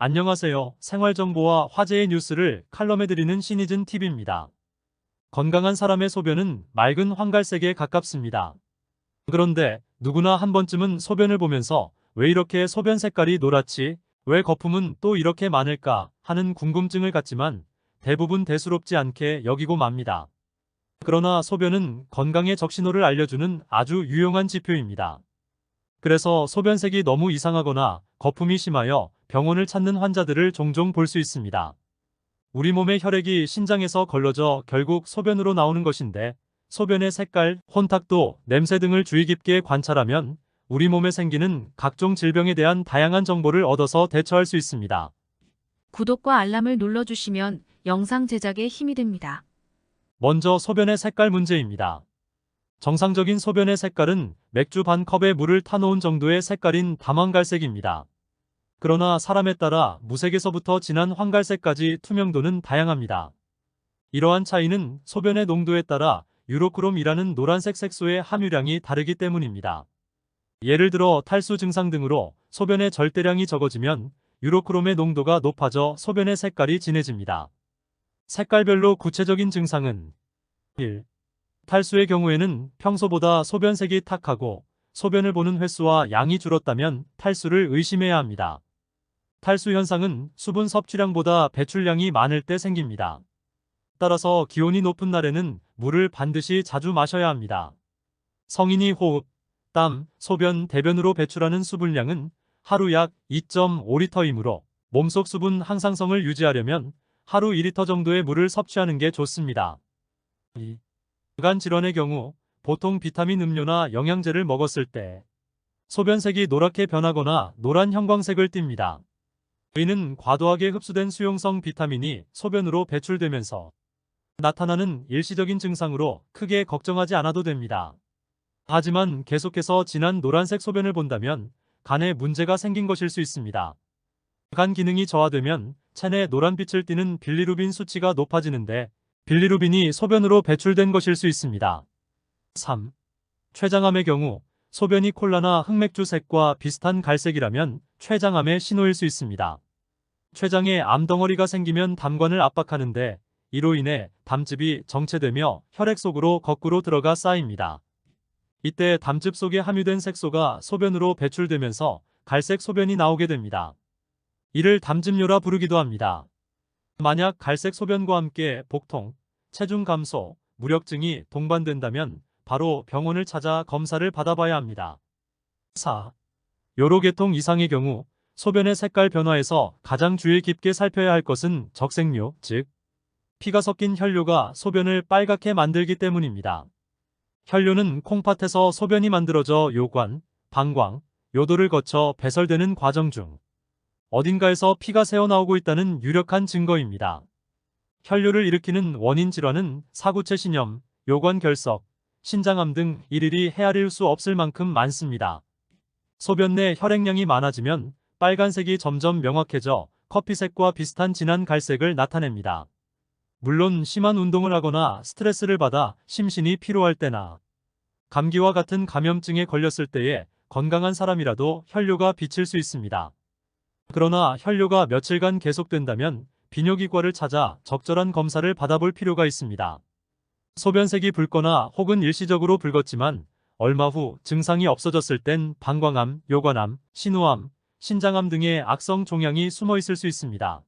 안녕하세요. 생활정보와 화제의 뉴스를 칼럼해드리는 신이진 TV입니다. 건강한 사람의 소변은 맑은 황갈색에 가깝습니다. 그런데 누구나 한 번쯤은 소변을 보면서 왜 이렇게 소변 색깔이 노랗지? 왜 거품은 또 이렇게 많을까? 하는 궁금증을 갖지만 대부분 대수롭지 않게 여기고 맙니다. 그러나 소변은 건강의 적신호를 알려주는 아주 유용한 지표입니다. 그래서 소변색이 너무 이상하거나 거품이 심하여 병원을 찾는 환자들을 종종 볼 수 있습니다. 우리 몸의 혈액이 신장에서 걸러져 결국 소변으로 나오는 것인데, 소변의 색깔, 혼탁도, 냄새 등을 주의 깊게 관찰하면 우리 몸에 생기는 각종 질병에 대한 다양한 정보를 얻어서 대처할 수 있습니다. 구독과 알람을 눌러주시면 영상 제작에 힘이 됩니다. 먼저 소변의 색깔 문제입니다. 정상적인 소변의 색깔은 맥주 반 컵에 물을 타놓은 정도의 색깔인 담황갈색입니다. 그러나 사람에 따라 무색에서부터 진한 황갈색까지 투명도는 다양합니다. 이러한 차이는 소변의 농도에 따라 유로크롬이라는 노란색 색소의 함유량이 다르기 때문입니다. 예를 들어 탈수 증상 등으로 소변의 절대량이 적어지면 유로크롬의 농도가 높아져 소변의 색깔이 진해집니다. 색깔별로 구체적인 증상은 1. 탈수의 경우에는 평소보다 소변색이 탁하고 소변을 보는 횟수와 양이 줄었다면 탈수를 의심해야 합니다. 탈수 현상은 수분 섭취량보다 배출량이 많을 때 생깁니다. 따라서 기온이 높은 날에는 물을 반드시 자주 마셔야 합니다. 성인이 호흡, 땀, 소변, 대변으로 배출하는 수분량은 하루 약 2.5리터이므로 몸속 수분 항상성을 유지하려면 하루 2리터 정도의 물을 섭취하는 게 좋습니다. 2. 간 질환의 경우 보통 비타민 음료나 영양제를 먹었을 때 소변색이 노랗게 변하거나 노란 형광색을 띱니다. 이는 과도하게 흡수된 수용성 비타민이 소변으로 배출되면서 나타나는 일시적인 증상으로 크게 걱정하지 않아도 됩니다. 하지만 계속해서 진한 노란색 소변을 본다면 간에 문제가 생긴 것일 수 있습니다. 간 기능이 저하되면 체내 노란빛을 띠는 빌리루빈 수치가 높아지는데, 빌리루빈이 소변으로 배출된 것일 수 있습니다. 3. 췌장암의 경우 소변이 콜라나 흑맥주색과 비슷한 갈색이라면 췌장암의 신호일 수 있습니다. 췌장에 암덩어리가 생기면 담관을 압박하는데, 이로 인해 담즙이 정체되며 혈액 속으로 거꾸로 들어가 쌓입니다. 이때 담즙 속에 함유된 색소가 소변으로 배출되면서 갈색 소변이 나오게 됩니다. 이를 담즙뇨라 부르기도 합니다. 만약 갈색 소변과 함께 복통, 체중 감소, 무력증이 동반된다면 바로 병원을 찾아 검사를 받아봐야 합니다. 4. 요로계통 이상의 경우 소변의 색깔 변화에서 가장 주의 깊게 살펴야 할 것은 적색뇨, 즉 피가 섞인 혈뇨가 소변을 빨갛게 만들기 때문입니다. 혈뇨는 콩팥에서 소변이 만들어져 요관, 방광, 요도를 거쳐 배설되는 과정 중 어딘가에서 피가 새어나오고 있다는 유력한 증거입니다. 혈뇨를 일으키는 원인 질환은 사구체 신염, 요관결석, 신장암 등 일일이 헤아릴 수 없을 만큼 많습니다. 소변 내 혈액량이 많아지면 빨간색이 점점 명확해져 커피색과 비슷한 진한 갈색을 나타냅니다. 물론 심한 운동을 하거나 스트레스를 받아 심신이 피로할 때나 감기와 같은 감염증에 걸렸을 때에 건강한 사람이라도 혈뇨가 비칠 수 있습니다. 그러나 혈뇨가 며칠간 계속된다면 비뇨기과를 찾아 적절한 검사를 받아볼 필요가 있습니다. 소변색이 붉거나 혹은 일시적으로 붉었지만 얼마 후 증상이 없어졌을 땐 방광암, 요관암, 신우암, 신장암 등의 악성 종양이 숨어 있을 수 있습니다.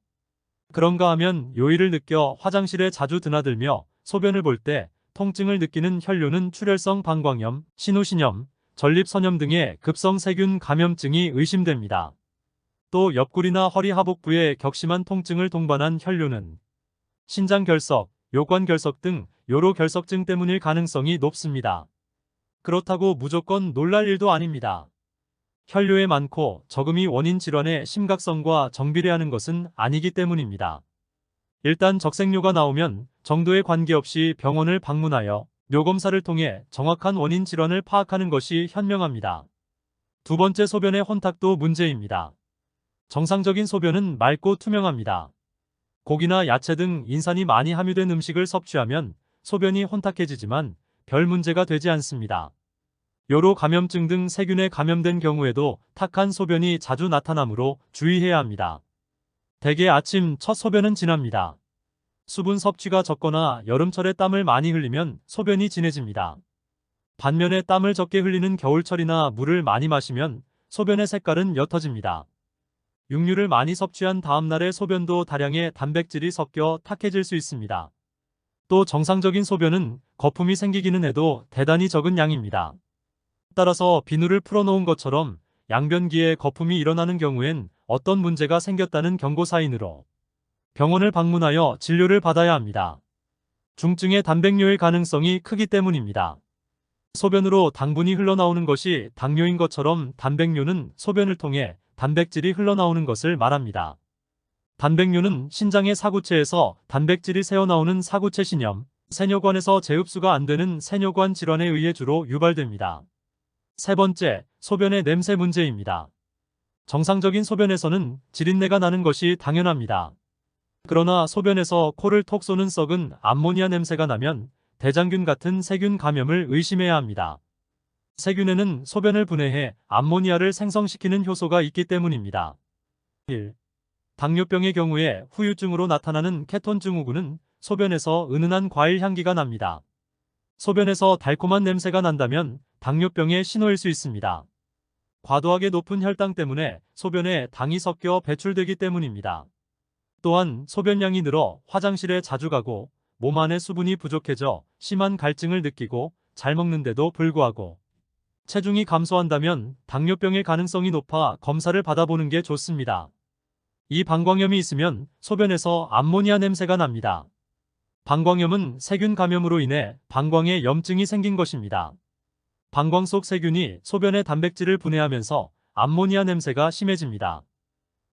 그런가 하면 요일을 느껴 화장실에 자주 드나들며 소변을 볼 때 통증을 느끼는 혈뇨는 출혈성 방광염, 신우신염, 전립선염 등의 급성 세균 감염증이 의심됩니다. 또 옆구리나 허리 하복부에 격심한 통증을 동반한 혈뇨는 신장결석, 요관결석 등 요로결석증 때문일 가능성이 높습니다. 그렇다고 무조건 놀랄 일도 아닙니다. 혈뇨의 많고 적음이 원인 질환의 심각성과 정비례하는 것은 아니기 때문입니다. 일단 적색뇨가 나오면 정도에 관계없이 병원을 방문하여 뇨검사를 통해 정확한 원인 질환을 파악하는 것이 현명합니다. 두 번째, 소변의 혼탁도 문제입니다. 정상적인 소변은 맑고 투명합니다. 고기나 야채 등 인산이 많이 함유된 음식을 섭취하면 소변이 혼탁해지지만 별 문제가 되지 않습니다. 요로 감염증 등 세균에 감염된 경우에도 탁한 소변이 자주 나타나므로 주의해야 합니다. 대개 아침 첫 소변은 진합니다. 수분 섭취가 적거나 여름철에 땀을 많이 흘리면 소변이 진해집니다. 반면에 땀을 적게 흘리는 겨울철이나 물을 많이 마시면 소변의 색깔은 옅어집니다. 육류를 많이 섭취한 다음날의 소변도 다량의 단백질이 섞여 탁해질 수 있습니다. 또 정상적인 소변은 거품이 생기기는 해도 대단히 적은 양입니다. 따라서 비누를 풀어놓은 것처럼 양변기에 거품이 일어나는 경우엔 어떤 문제가 생겼다는 경고사인으로 병원을 방문하여 진료를 받아야 합니다. 중증의 단백뇨일 가능성이 크기 때문입니다. 소변으로 당분이 흘러나오는 것이 당뇨인 것처럼 단백뇨는 소변을 통해 단백질이 흘러나오는 것을 말합니다. 단백뇨는 신장의 사구체에서 단백질이 새어나오는 사구체 신염, 세뇨관에서 재흡수가 안 되는 세뇨관 질환에 의해 주로 유발됩니다. 세 번째, 소변의 냄새 문제입니다. 정상적인 소변에서는 지린내가 나는 것이 당연합니다. 그러나 소변에서 코를 톡 쏘는 썩은 암모니아 냄새가 나면 대장균 같은 세균 감염을 의심해야 합니다. 세균에는 소변을 분해해 암모니아를 생성시키는 효소가 있기 때문입니다. 1. 당뇨병의 경우에 후유증으로 나타나는 케톤 증후군은 소변에서 은은한 과일 향기가 납니다. 소변에서 달콤한 냄새가 난다면 당뇨병의 신호일 수 있습니다. 과도하게 높은 혈당 때문에 소변에 당이 섞여 배출되기 때문입니다. 또한 소변량이 늘어 화장실에 자주 가고 몸 안에 수분이 부족해져 심한 갈증을 느끼고 잘 먹는데도 불구하고 체중이 감소한다면 당뇨병의 가능성이 높아 검사를 받아보는 게 좋습니다. 이 방광염이 있으면 소변에서 암모니아 냄새가 납니다. 방광염은 세균 감염으로 인해 방광에 염증이 생긴 것입니다. 방광 속 세균이 소변의 단백질을 분해하면서 암모니아 냄새가 심해집니다.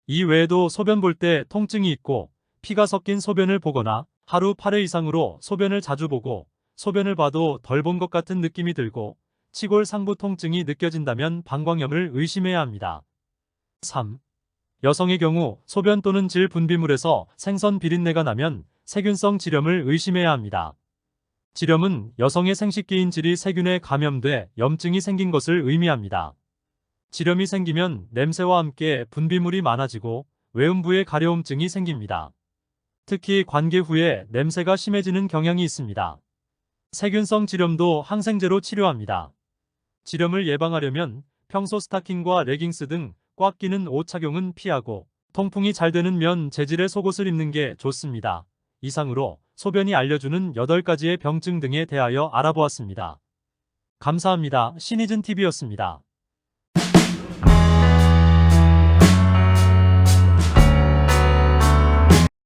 이 외에도 소변 볼 때 통증이 있고 피가 섞인 소변을 보거나 하루 8회 이상으로 소변을 자주 보고 소변을 봐도 덜 본 것 같은 느낌이 들고 치골 상부 통증이 느껴진다면 방광염을 의심해야 합니다. 3. 여성의 경우 소변 또는 질 분비물에서 생선 비린내가 나면 세균성 질염을 의심해야 합니다. 질염은 여성의 생식기인 질이 세균에 감염돼 염증이 생긴 것을 의미합니다. 질염이 생기면 냄새와 함께 분비물이 많아지고 외음부에 가려움증이 생깁니다. 특히 관계 후에 냄새가 심해지는 경향이 있습니다. 세균성 질염도 항생제로 치료합니다. 질염을 예방하려면 평소 스타킹과 레깅스 등 꽉 끼는 옷 착용은 피하고 통풍이 잘 되는 면 재질의 속옷을 입는 게 좋습니다. 이상으로 소변이 알려주는 8가지의 병증 등에 대하여 알아보았습니다. 감사합니다. 신의즌TV였습니다.